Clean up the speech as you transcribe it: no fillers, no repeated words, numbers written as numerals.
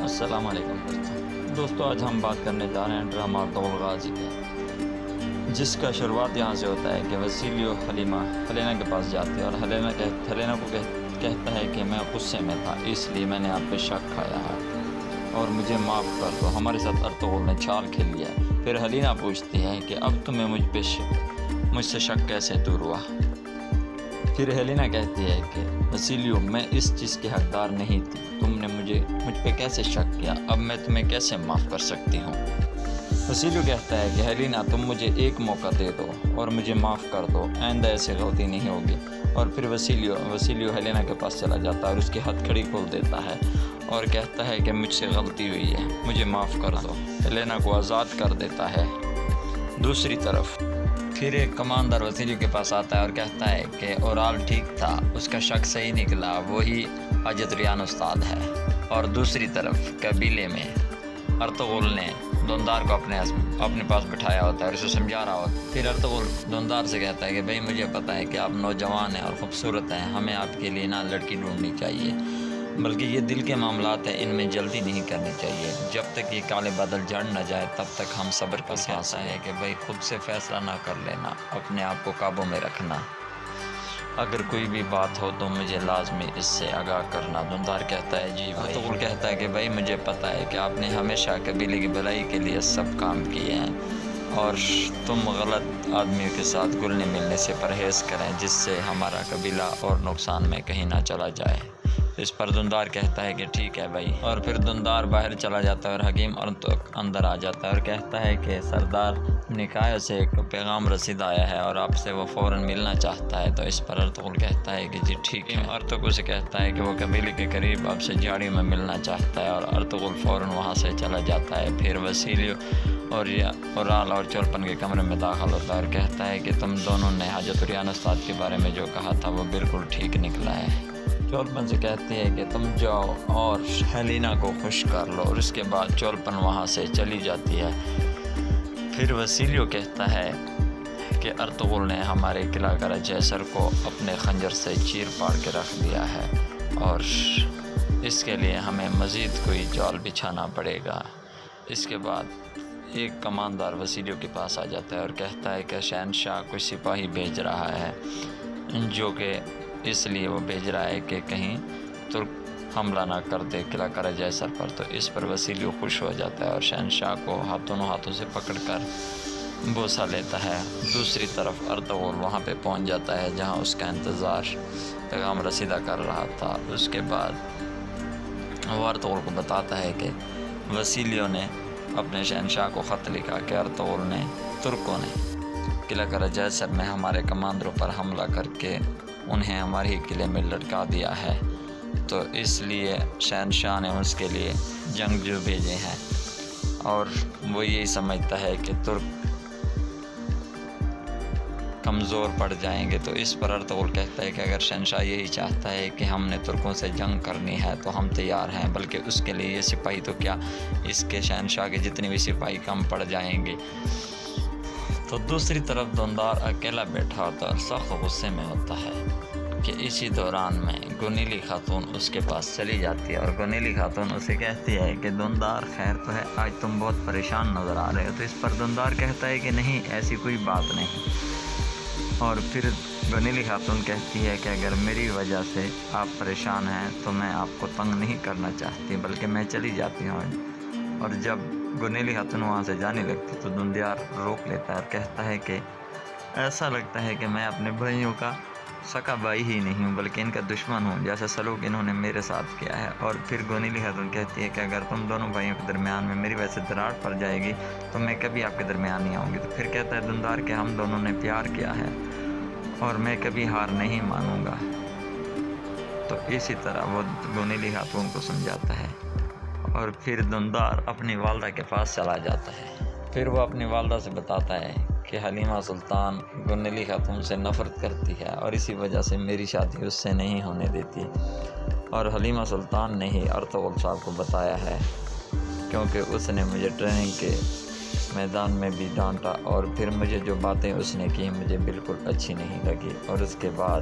السلام علیکم دوستو آج ہم بات کرنے جا رہے ہیں ڈرامہ ارطغرل غازی کا، جس کا شروعات یہاں سے ہوتا ہے کہ وسیلیو ہلینا کے پاس جاتی ہے اور ہلینا کو کہتا ہے کہ میں غصے میں تھا، اس لیے میں نے آپ پہ شک کھایا ہے اور مجھے معاف کر دو۔ ہمارے ساتھ ارطغرل نے چھال کھیل لیا ہے۔ پھر ہلینا پوچھتی ہے کہ اب تمہیں مجھ سے شک کیسے دور ہوا؟ پھر ہیلینا کہتی ہے کہ وسیلیو میں اس چیز کی حقدار نہیں تھی، تم نے مجھ پہ کیسے شک کیا؟ اب میں تمہیں کیسے معاف کر سکتی ہوں؟ وسیلیو کہتا ہے کہ ہیلینا تم مجھے ایک موقع دے دو اور مجھے معاف کر دو، آئندہ ایسی غلطی نہیں ہوگی۔ اور پھر وسیلیو ہیلینا کے پاس چلا جاتا ہے اور اس کی ہتھ کھڑی کھول دیتا ہے اور کہتا ہے کہ مجھ سے غلطی ہوئی ہے، مجھے معاف کر دو۔ ہیلینا کو آزاد کر دیتا ہے۔ دوسری طرف پھر ایک کماندار وسیلیو کے پاس آتا ہے اور کہتا ہے کہ اورال ٹھیک تھا، اس کا شک صحیح نکلا، وہی حاجت ریان استاد ہے۔ اور دوسری طرف قبیلے میں ارطغرل نے دوندار کو اپنے پاس بٹھایا ہوتا ہے اور اسے سمجھا رہا ہوتا ہے۔ پھر ارطغرل دوندار سے کہتا ہے کہ بھائی مجھے پتہ ہے کہ آپ نوجوان ہیں اور خوبصورت ہیں، ہمیں آپ کے لیے لڑکی ڈھونڈنی چاہیے، بلکہ یہ دل کے معاملات ہیں، ان میں جلدی نہیں کرنی چاہیے۔ جب تک یہ کالے بادل جڑ نہ جائے تب تک ہم صبر کا ساتھ ہے کہ بھائی خود سے فیصلہ نہ کر لینا، اپنے آپ کو قابو میں رکھنا، اگر کوئی بھی بات ہو تو مجھے لازمی اس سے آگاہ کرنا۔ دوندار کہتا ہے جی بھائی۔ ارطغرل کہتا ہے کہ بھائی مجھے پتہ ہے کہ آپ نے ہمیشہ قبیلے کی بھلائی کے لیے سب کام کیے ہیں اور تم غلط آدمیوں کے ساتھ گلنے ملنے سے پرہیز کریں جس سے ہمارا قبیلہ اور نقصان میں کہیں نہ چلا جائے۔ اس پر دوندار کہتا ہے کہ ٹھیک ہے بھائی۔ اور پھر دوندار باہر چلا جاتا ہے اور حکیم اندر آ جاتا ہے اور کہتا ہے کہ سردار نکایہ سے ایک پیغام رسید آیا ہے اور آپ سے وہ فوراً ملنا چاہتا ہے۔ تو اس پر ارطغرل کہتا ہے کہ جی ٹھیک ہے۔ ارطغرل سے کہتا ہے کہ وہ قبیلے کے قریب آپ سے جھاڑی میں ملنا چاہتا ہے اور ارطغرل فوراً وہاں سے چلا جاتا ہے۔ پھر وسیلیو اور اورال اور چولپن کے کمرے میں داخل ہوتا ہے اور کہتا ہے کہ تم دونوں نے حاجت ریان استاد کے بارے میں جو کہا تھا وہ بالکل ٹھیک نکلا ہے۔ چولپن سے کہتی ہے کہ تم جاؤ اور ہیلینا کو خوش کر لو، اور اس کے بعد چولپن وہاں سے چلی جاتی ہے۔ پھر وسیلیو کہتا ہے کہ ارطغرل نے ہمارے قلعہ قرہ جیسر کو اپنے خنجر سے چیر پاڑ کے رکھ دیا ہے اور اس کے لیے ہمیں مزید کوئی جال بچھانا پڑے گا۔ اس کے بعد ایک کماندار وسیلیو کے پاس آ جاتا ہے اور کہتا ہے کہ شہنشاہ کوئی سپاہی بھیج رہا ہے، جو کہ اس لیے وہ بھیج رہا ہے کہ کہیں ترک حملہ نہ کر دے قلعہ قرہ جیسر پر۔ تو اس پر وسیلیو خوش ہو جاتا ہے اور شہنشاہ کو دونوں ہاتھوں سے پکڑ کر بوسہ لیتا ہے۔ دوسری طرف ارطغرل وہاں پہ پہنچ جاتا ہے جہاں اس کا انتظار پیغام رسیدہ کر رہا تھا۔ اس کے بعد وہ ارطغرل کو بتاتا ہے کہ وسیلیو نے اپنے شہنشاہ کو خط لکھا کہ ترکوں نے قلعہ قرہ جیسر میں ہمارے کماندروں پر حملہ کر کے انہیں ہمارے ہی قلعے میں لٹکا دیا ہے، تو اس لیے شہنشاہ نے اس کے لیے جنگجو بھیجے ہیں اور وہ یہی سمجھتا ہے کہ ترک کمزور پڑ جائیں گے۔ تو اس پر ارطغرل کہتا ہے کہ اگر شہنشاہ یہی چاہتا ہے کہ ہم نے ترکوں سے جنگ کرنی ہے تو ہم تیار ہیں، بلکہ اس کے لیے یہ سپاہی تو کیا، اس کے شہنشاہ کے جتنے بھی سپاہی کم پڑ جائیں گے۔ تو دوسری طرف دوندار اکیلا بیٹھا ہوتا ہے اور سخت غصے میں ہوتا ہے کہ اسی دوران میں گونیلی خاتون اس کے پاس چلی جاتی ہے اور گونیلی خاتون اسے کہتی ہے کہ دوندار خیر تو ہے، آج تم بہت پریشان نظر آ رہے ہو۔ تو اس پر دوندار کہتا ہے کہ نہیں، ایسی کوئی بات نہیں۔ اور پھر گونیلی خاتون کہتی ہے کہ اگر میری وجہ سے آپ پریشان ہیں تو میں آپ کو تنگ نہیں کرنا چاہتی، بلکہ میں چلی جاتی ہوں۔ اور جب گونیلی خاتون وہاں سے جانے لگتی تو دوندار روک لیتا ہے اور کہتا ہے کہ ایسا لگتا ہے کہ میں اپنے بھائیوں کا سکا بھائی ہی نہیں ہوں بلکہ ان کا دشمن ہوں، جیسا سلوک انہوں نے میرے ساتھ کیا ہے۔ اور پھر گونیلی خاتون کہتی ہے کہ اگر تم دونوں بھائیوں کے درمیان میں میری وجہ سے دراڑ پڑ جائے گی تو میں کبھی آپ کے درمیان نہیں آؤں گی۔ تو پھر کہتا ہے دوندار کہ ہم دونوں نے پیار کیا ہے اور میں کبھی ہار نہیں مانوں گا۔ تو اسی طرح وہ گونیلی خاتون کو سمجھاتا ہے اور پھر دوندار اپنی والدہ کے پاس چلا جاتا ہے۔ پھر وہ اپنی والدہ سے بتاتا ہے کہ حلیمہ سلطان گونیلی خاتون سے نفرت کرتی ہے اور اسی وجہ سے میری شادی اس سے نہیں ہونے دیتی، اور حلیمہ سلطان نے ہی ارطغرل صاحب کو بتایا ہے کیونکہ اس نے مجھے ٹریننگ کے میدان میں بھی ڈانٹا اور پھر مجھے جو باتیں اس نے کی مجھے بالکل اچھی نہیں لگی۔ اور اس کے بعد